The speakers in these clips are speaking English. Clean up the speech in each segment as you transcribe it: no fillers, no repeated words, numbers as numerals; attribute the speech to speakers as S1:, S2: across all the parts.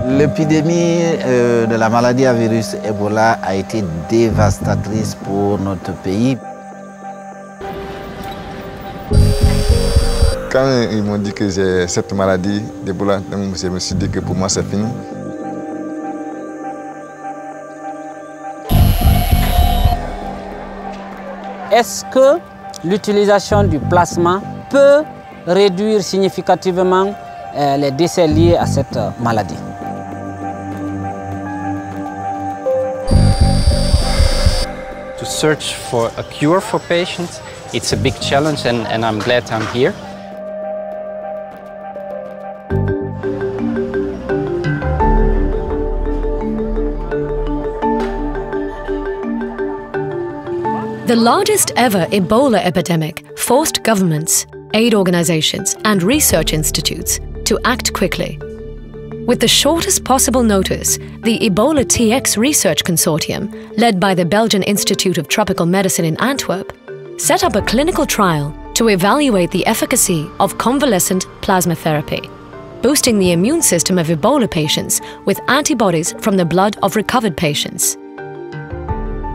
S1: L'épidémie de la maladie à virus Ebola a été dévastatrice pour notre pays.
S2: Quand ils m'ont dit que j'ai cette maladie d'Ebola, je me suis dit que pour moi c'est fini.
S3: Est-ce que l'utilisation du plasma peut réduire significativement les décès liés à cette maladie?
S4: To search for a cure for patients, it's a big challenge and I'm glad I'm here.
S5: The largest ever Ebola epidemic forced governments, aid organizations, and research institutes to act quickly. With the shortest possible notice, the Ebola-Tx Research Consortium, led by the Belgian Institute of Tropical Medicine in Antwerp, set up a clinical trial to evaluate the efficacy of convalescent plasma therapy, boosting the immune system of Ebola patients with antibodies from the blood of recovered patients.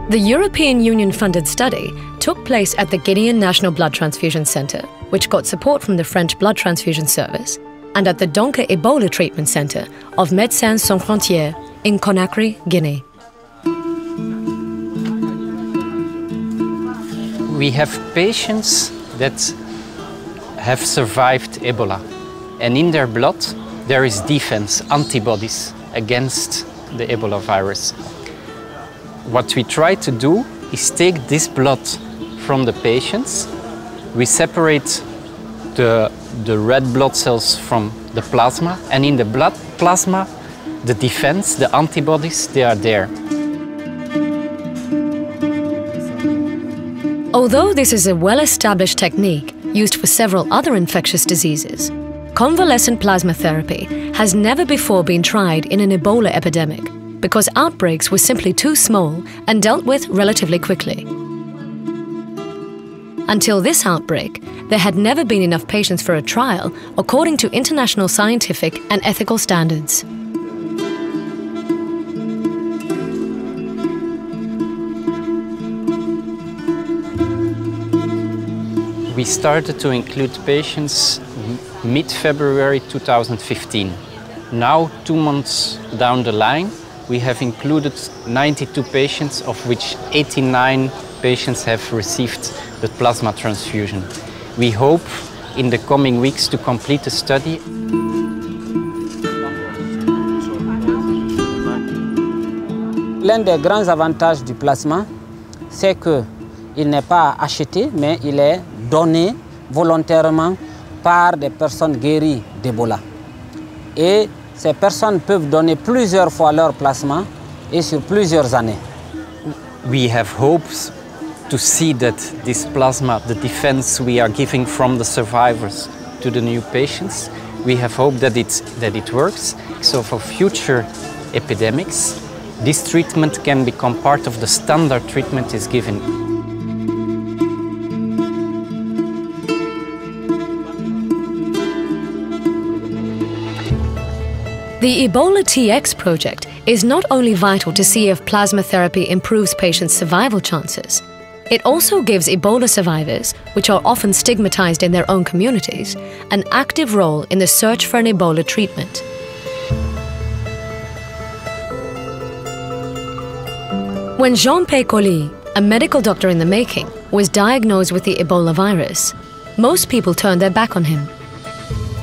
S5: The European Union-funded study took place at the Guinean National Blood Transfusion Centre, which got support from the French Blood Transfusion Service, and at the Donka Ebola Treatment Centre of Médecins Sans Frontières in Conakry, Guinea.
S4: We have patients that have survived Ebola, and in their blood there is defense, antibodies against the Ebola virus. What we try to do is take this blood from the patients. We separate the red blood cells from the plasma, and in the blood plasma, the defense, the antibodies, they are there.
S5: Although this is a well-established technique used for several other infectious diseases, convalescent plasma therapy has never before been tried in an Ebola epidemic, because outbreaks were simply too small and dealt with relatively quickly. Until this outbreak, there had never been enough patients for a trial according to international scientific and ethical standards.
S4: We started to include patients mid-February 2015. Now, 2 months down the line, we have included 92 patients, of which 89 patients have received the plasma transfusion. We hope in the coming weeks to complete the study.
S3: L'un des grands avantages du plasma, c'est qu'il n'est pas acheté, mais il est donné volontairement par des personnes guéries d'Ebola. Et ces personnes peuvent donner plusieurs fois leur plasma et sur plusieurs années.
S4: We have hopes to see that this plasma, the defense we are giving from the survivors to the new patients, we have hope that it works. So for future epidemics, this treatment can become part of the standard treatment is given.
S5: The Ebola-Tx project is not only vital to see if plasma therapy improves patients' survival chances, it also gives Ebola survivors, which are often stigmatized in their own communities, an active role in the search for an Ebola treatment. When Jean-Pierre Colli, a medical doctor in the making, was diagnosed with the Ebola virus, most people turned their back on him.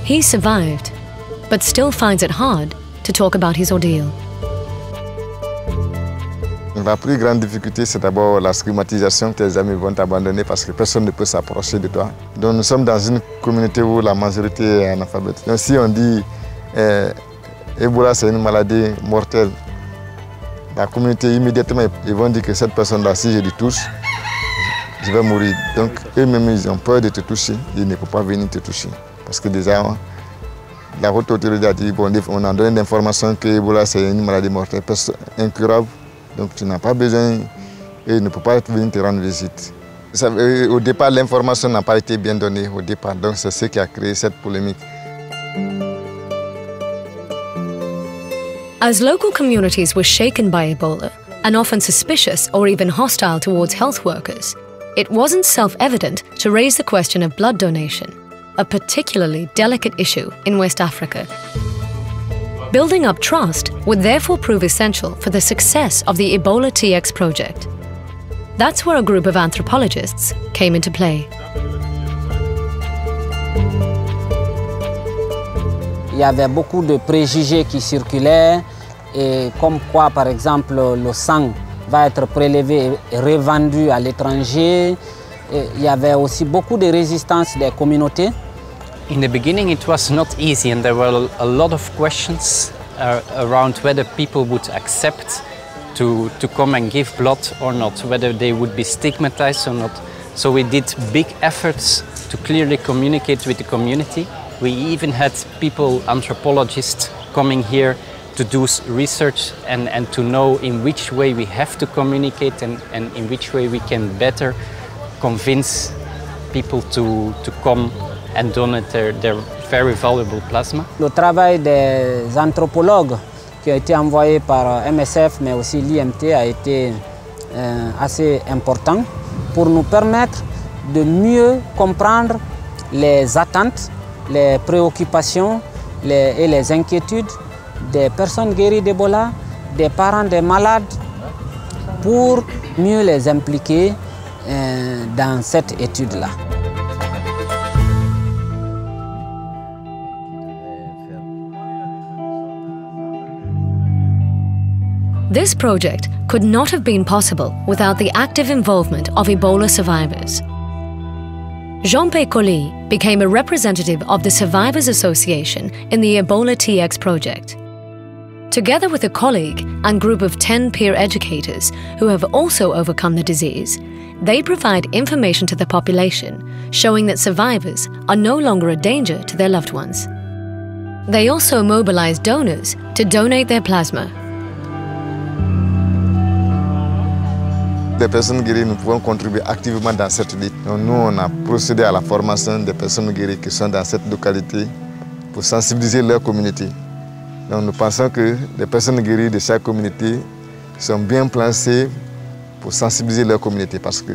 S5: He survived, but still finds it hard to talk about his ordeal.
S2: La plus grande difficulté, c'est d'abord la stigmatisation que tes amis vont t'abandonner parce que personne ne peut s'approcher de toi. Donc nous sommes dans une communauté où la majorité est analphabète. Donc si on dit Ebola c'est une maladie mortelle, la communauté immédiatement ils vont dire que cette personne-là, si je lui touche, je vais mourir. Donc eux-mêmes ils ont peur de te toucher, ils ne peuvent pas venir te toucher. Parce que déjà, la haute autorité a dit, bon, on a donné l'information que Ebola c'est une maladie mortelle, incurable. Donc tu n'as pas besoin et ne peux pas venir te rendre visite. Au départ, l'information n'a pas été bien donnée au départ, donc c'est ce qui a créé cette polémique.
S5: As local communities were shaken by Ebola and often suspicious or even hostile towards health workers, it wasn't self-evident to raise the question of blood donation, a particularly delicate issue in West Africa. Building up trust would therefore prove essential for the success of the Ebola-Tx project. That's where a group of anthropologists came into play.
S3: Il y avait beaucoup de préjugés qui circulaient, et comme quoi, par exemple, le sang va être prélevé et revendu à l'étranger. Il y avait aussi beaucoup de résistance des communautés.
S4: In the beginning it was not easy, and there were a lot of questions around whether people would accept to come and give blood or not, whether they would be stigmatized or not. So we did big efforts to clearly communicate with the community. We even had people, anthropologists, coming here to do research and to know in which way we have to communicate and in which way we can better convince people to come and donate their very valuable plasma.
S3: Le travail des anthropologues qui a été envoyé par MSF mais aussi l'IMT a été assez important pour nous permettre de mieux comprendre les attentes, les préoccupations et les inquiétudes des personnes guéries d'Ebola, des parents des malades, pour mieux les impliquer dans cette étude-là.
S5: This project could not have been possible without the active involvement of Ebola survivors. Jean-Pierre Colli became a representative of the Survivors Association in the Ebola-Tx project. Together with a colleague and group of 10 peer educators who have also overcome the disease, they provide information to the population, showing that survivors are no longer a danger to their loved ones. They also mobilize donors to donate their plasma.
S2: Des personnes guéries, nous pouvons contribuer activement dans cette lutte. Donc nous, on a procédé à la formation des personnes guéries qui sont dans cette localité pour sensibiliser leur communauté. Donc nous pensons que les personnes guéries de chaque communauté sont bien placées pour sensibiliser leur communauté parce que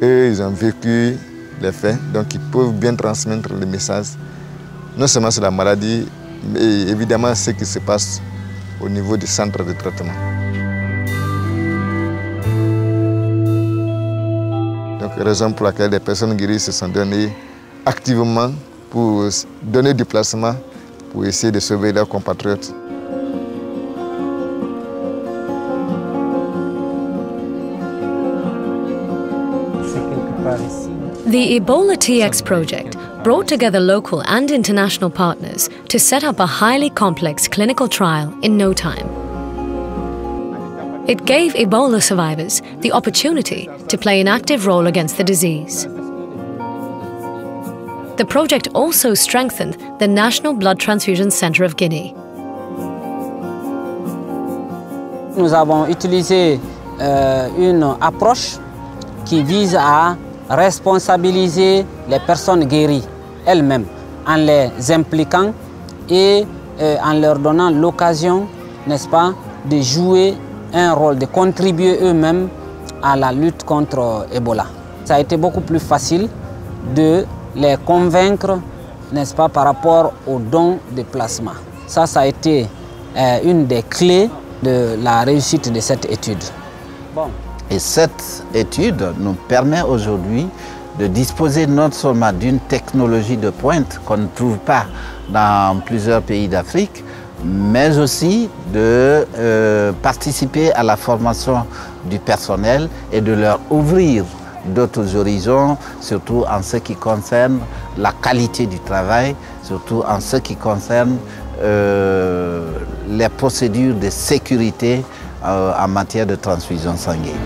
S2: eux, ils ont vécu les faits, donc ils peuvent bien transmettre le message, non seulement sur la maladie, mais évidemment ce qui se passe au niveau du centre de traitement. Donc, raison pour laquelle les personnes guéries se sont données activement pour donner du plasma pour essayer de sauver leurs compatriotes.
S5: The Ebola-Tx project brought together local and international partners to set up a highly complex clinical trial in no time. It gave Ebola survivors the opportunity to play an active role against the disease. The project also strengthened the National Blood Transfusion Center of Guinea.
S3: Nous avons utilisé une approche qui vise à responsabiliser les personnes guéries elles-mêmes en les impliquant et en leur donnant l'occasion, n'est-ce pas, de jouer un rôle, de contribuer eux-mêmes à la lutte contre Ebola. Ça a été beaucoup plus facile de les convaincre, n'est-ce pas, par rapport au don de plasma. Ça a été une des clés de la réussite de cette étude. Bon.
S1: Et cette étude nous permet aujourd'hui de disposer non seulement d'une technologie de pointe qu'on ne trouve pas dans plusieurs pays d'Afrique, mais aussi de participer à la formation du personnel et de leur ouvrir d'autres horizons, surtout en ce qui concerne la qualité du travail, surtout en ce qui concerne les procédures de sécurité en matière de transfusion sanguine.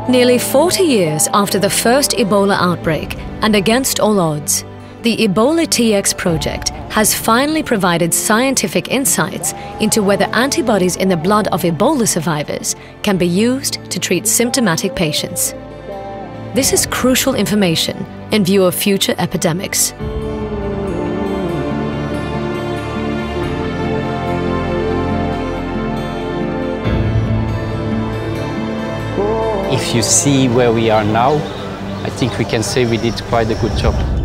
S5: Nearly 40 years after the first Ebola outbreak, and against all odds, The Ebola-Tx-project has finally provided scientific insights into whether antibodies in the blood of Ebola survivors can be used to treat symptomatic patients. This is crucial information in view of future epidemics.
S4: If you see where we are now, I think we can say we did quite a good job.